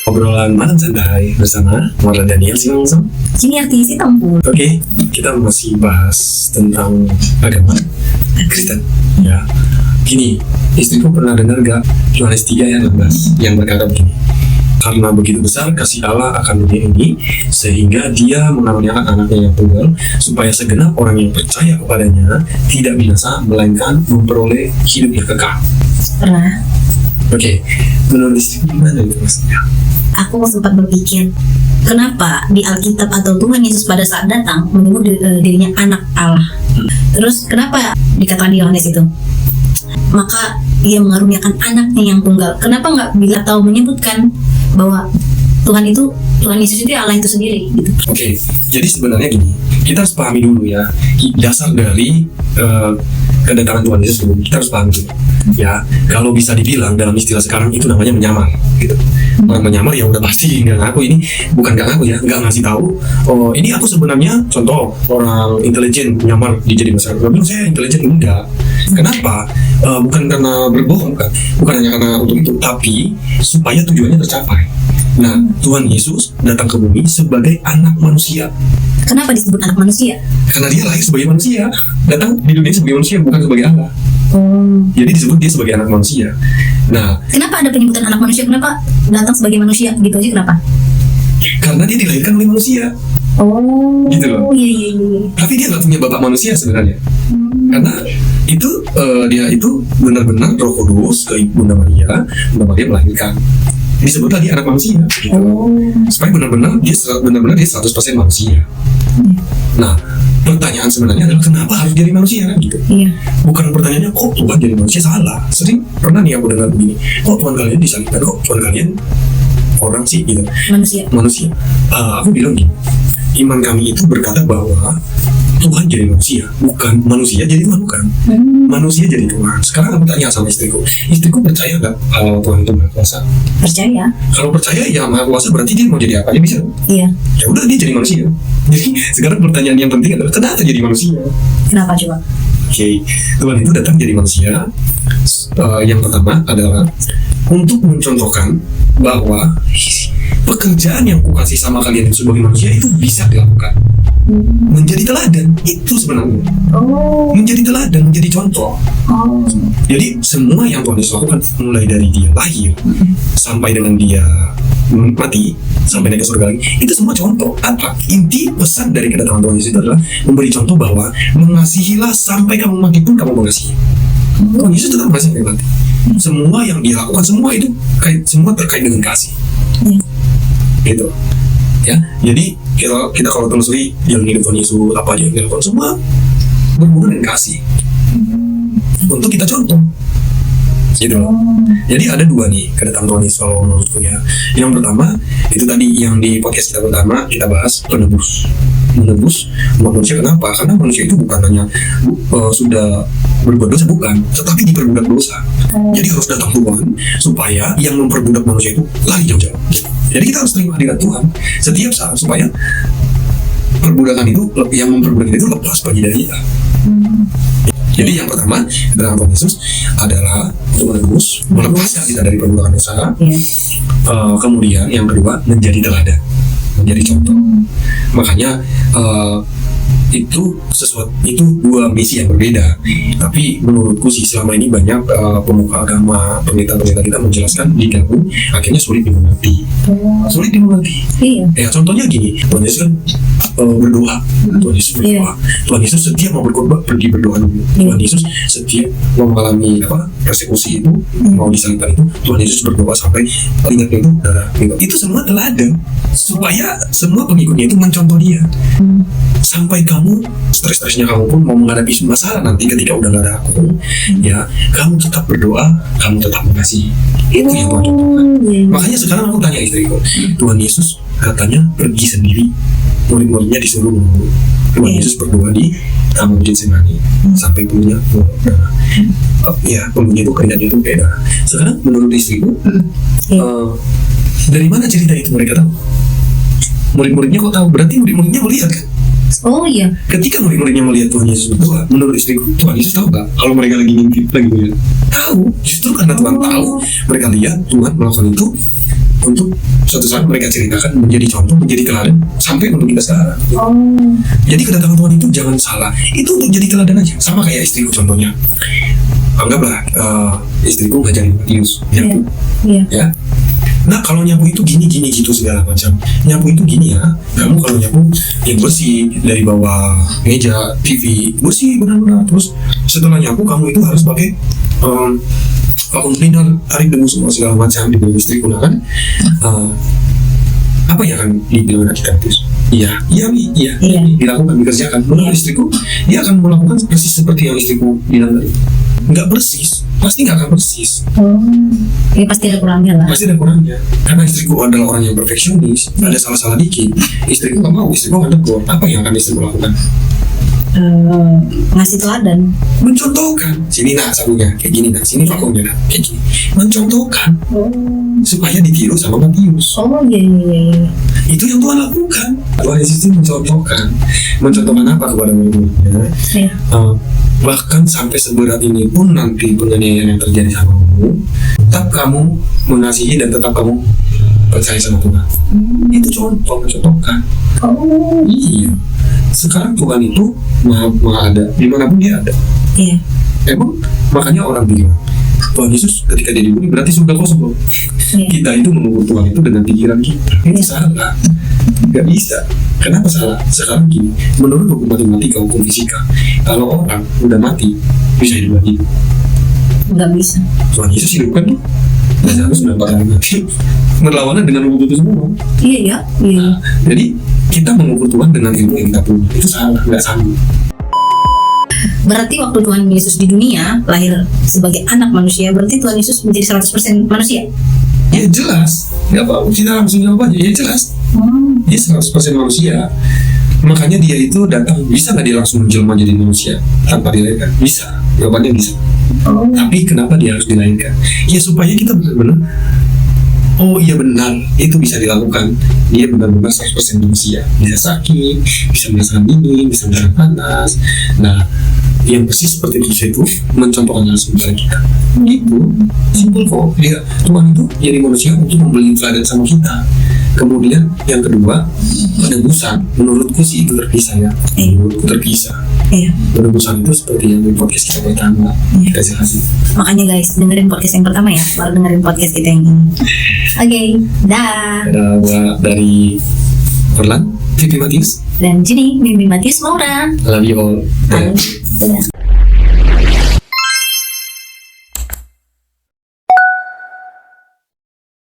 obrolan malam santai bersama Marlon Daniel sih langsung. Ini artinya sih tampil. Oke, kita masih bahas tentang agama Kristen. Ya, gini, istriku pernah dengar gak Yohanes 3 ayat 16 yang berkata begini. Karena begitu besar kasih Allah akan dunia ini, sehingga dia mengaruniakan anaknya yang tunggal, supaya segenap orang yang percaya kepadanya tidak binasa, melainkan memperoleh hidup yang kekal. Pernah. Oke, menurut istriku gimana itu maksudnya? Aku sempat berpikir, kenapa di Alkitab atau Tuhan Yesus pada saat datang menyebut dirinya anak Allah? Terus kenapa dikatakan di Yohanes itu? Maka ia mengaruniakan anaknya yang tunggal. Kenapa nggak bila tahu menyebutkan bahwa Tuhan Yesus itu Allah itu sendiri gitu. Oke, jadi sebenarnya gini, kita harus pahami dulu ya dasar dari kedatangan Tuhan Yesus dulu. Kita harus pahami dulu ya, kalau bisa dibilang dalam istilah sekarang itu namanya menyamar gitu. Orang menyamar ya udah pasti nggak ngaku, ini bukan nggak ngaku ya, nggak ngasih tahu. Oh ini aku sebenarnya, contoh orang intelijen menyamar di jadi masyarakat, bilang saya intelijen, enggak. Kenapa? Bukan karena berbohong, bukan hanya karena untuk itu, tapi supaya tujuannya tercapai. Nah, Tuhan Yesus datang ke bumi sebagai anak manusia. Kenapa disebut anak manusia? Karena dia lahir sebagai manusia, datang di dunia sebagai manusia, bukan sebagai Allah. Jadi disebut dia sebagai anak manusia. Nah, kenapa ada penyebutan anak manusia? Kenapa datang sebagai manusia? Gitu aja kenapa? Karena dia dilahirkan oleh manusia. Gitu loh. Iya. Tapi dia nggak punya bapak manusia sebenarnya. Karena itu dia itu benar-benar Roh Kudus ke Bunda Maria melahirkan. Disebutlah dia anak manusia gitu. Supaya benar-benar dia 100% manusia. Nah, pertanyaan sebenarnya adalah kenapa harus jadi manusia gitu. Iya. Bukan pertanyaannya kok Tuhan jadi manusia, salah. Sering pernah nih aku dengar begini, kok Tuhan kalian disalibkan, kok Tuhan kalian orang sih gitu. Manusia. Aku bilang gini, iman kami itu berkata bahwa Tuhan jadi manusia, bukan manusia jadi Tuhan, bukan. Manusia jadi Tuhan. Sekarang aku tanya sama istriku percaya nggak kalau Tuhan itu Maha Kuasa? Percaya. Kalau percaya ya Maha Kuasa, berarti dia mau jadi apa aja bisa. Iya. Ya udah, dia jadi manusia. Jadi sekarang pertanyaan yang penting adalah kenapa jadi manusia? Kenapa coba? Oke, Tuhan itu datang jadi manusia. Yang pertama adalah untuk mencontohkan bahwa pekerjaan yang kukasih sama kalian sebagai manusia itu bisa dilakukan. Menjadi teladan itu sebenarnya. Menjadi teladan, menjadi contoh. Jadi semua yang Tuhan Yesus lakukan, mulai dari dia lahir sampai dengan dia mati, sampai naik ke surga lagi, itu semua contoh. Apa inti pesan dari kedatangan Tuhan Yesus itu adalah memberi contoh bahwa mengasihilah sampai kamu mati pun kamu mengasihi. Tuhan Yesus tetap mengasihi sampai mati. Semua yang dia lakukan, semua itu semua terkait dengan kasih. Gitu ya. Jadi kita kalau telusuri jalan hidup Tuhan Yesus, apa aja yang dia lakukan, semua berhubungan dengan kasih untuk kita contoh gitu loh. Jadi ada dua nih kedatangan Tuhan Yesus kalau menurutku ya. Yang pertama itu tadi yang di podcast kita pertama kita bahas menebus manusia. Kenapa? Karena manusia itu bukan hanya sudah berbuat dosa, bukan, tetapi diperbudak dosa. Jadi harus datang Tuhan supaya yang memperbudak manusia itu lari jauh-jauh. Jadi kita harus terima hadirat Tuhan setiap saat supaya perbudakan itu, yang memperbudak itu lepas bagi dari kita. Jadi yang pertama dalam Tuhan Yesus adalah untuk menebus, melepaskan kita dari perbudakan dosa. Kemudian yang kedua menjadi teladan, menjadi contoh. Makanya itu dua misi yang berbeda. Tapi menurutku sih selama ini banyak pemuka agama, pendeta-pendeta kita menjelaskan digabung, akhirnya sulit dimengerti. Iya. Ya contohnya gini, Tuhan Yesus kan berdoa. Tuhan Yesus berdoa. Tuhan Yesus setiap mau berkhotbah pergi berdoa dulu. Tuhan Yesus setiap mau mengalami persekusi itu, mau disalibkan itu, Tuhan Yesus berdoa sampai ingatnya itu darah. Itu semua teladan supaya semua pengikutnya itu mencontoh dia. Sampai kamu stres-stresnya kamu pun mau menghadapi masalah nanti ketika udah gak ada aku, ya kamu tetap berdoa, kamu tetap mengasihi. Itu yang Tuhan contohkan. Makanya sekarang aku tanya istriku, Tuhan Yesus katanya pergi sendiri, murid-muridnya disuruh menunggu. Tuhan Yesus berdoa di Taman Getsemani sampai punya pembunyi itu keringatnya itu beda. Sekarang menurut istriku, dari mana cerita itu mereka tahu? Murid-muridnya kok tahu? Berarti murid-muridnya melihat kan? Oh iya. Ketika murid-muridnya melihat Tuhan Yesus berdoa, menurut istriku, Tuhan Yesus tahu nggak kalau mereka lagi ngintip lagi melihat? Tahu. Justru karena Tuhan tahu, mereka lihat Tuhan melakukan itu, untuk suatu saat mereka ceritakan, menjadi contoh, menjadi teladan sampai untuk kita sekarang. Jadi kedatangan Tuhan itu jangan salah, itu untuk jadi teladan aja. Sama kayak istriku contohnya, anggaplah istriku ngajarin Matius nyapu, ya. Nah kalau nyapu itu gini gitu segala macam. Nyapu itu gini ya, kamu kalau nyapu yang bersih dari bawah meja TV bersih benar-benar. Terus setelah nyapu kamu itu harus pakai vacuum cleaner, tarik debu semua segala macam. Di bawah istriku kan, apa yang akan dibilang anak kita terus? Iya, dilakukan, dikerjakan. Menurut istriku, dia akan melakukan persis seperti yang istriku bilang tadi. Nggak persis, pasti nggak akan persis. Ya pasti ada kurangnya lah. Pasti ada kurangnya. Karena istriku adalah orang yang perfeksionis, ada salah-salah dikit. Istriku nggak mau, istriku nggak tegur. Apa yang akan istriku lakukan? Ngasih teladan, mencontohkan. Sini nak sabunya, kayak gini nak. Sini vakumnya nak, kayak gini. Mencontohkan supaya ditiru sama Matius. Iya. Itu yang Tuhan lakukan. Tuhan Yesus itu mencontohkan apa kepada murid-muridnya. Bahkan sampai seberat ini pun nanti penganiayaan yang terjadi sama kamu, tetap kamu mengasihi dan tetap kamu percaya sama Tuhan. Itu contoh, mencontohkan. Iya. Sekarang Tuhan itu maha ada, dimanapun dia ada. Iya. Emang makanya orang bilang Tuhan Yesus ketika dia di bumi berarti surga kosong loh. Kita itu mengukur Tuhan itu dengan pikiran kita. Itu salah. Gak bisa. Kenapa salah? Sekarang gini, menurut hukum matematika, hukum fisika, kalau orang udah mati bisa hidup lagi? Nggak bisa. Tuhan Yesus hidupkan tuh. Dan harus mendapatkan mati. Berlawanan dengan hukum itu semua. Iya. Jadi kita mengukur Tuhan dengan ilmu yang kita punya. Itu salah, nggak sanggup. Berarti waktu Tuhan Yesus di dunia lahir sebagai anak manusia, berarti Tuhan Yesus menjadi 100% manusia? Ya jelas. Nggak apa-apa, kita langsung jawab aja. Ya jelas. Dia 100% manusia. Makanya dia itu datang. Bisa nggak dia langsung menjelma jadi manusia tanpa dilahirkan? Bisa. Jawabannya bisa. Tapi kenapa dia harus dilahirkan? Ya supaya kita benar-benar, oh iya benar, itu bisa dilakukan. Dia benar-benar 100% manusia. Bisa sakit, bisa merasakan dingin, bisa merasakan panas. Nah, yang persis seperti itu mencontohkan langsung dari kita. Gitu, simpel kok. Dia Tuhan itu jadi manusia untuk membeli teladan sama kita. Kemudian yang kedua, penebusan. Menurutku sih itu terpisah ya. Menurutku terpisah. Penebusan itu seperti yang di podcast kita pertama kita jelasin. Makanya guys, dengerin podcast yang pertama ya, baru dengerin podcast kita yang ini. Oke, dah. Dari Orlan, Vivi Matius, dan Jenny, Mimpi Matius Maura. I love you all. Dadah.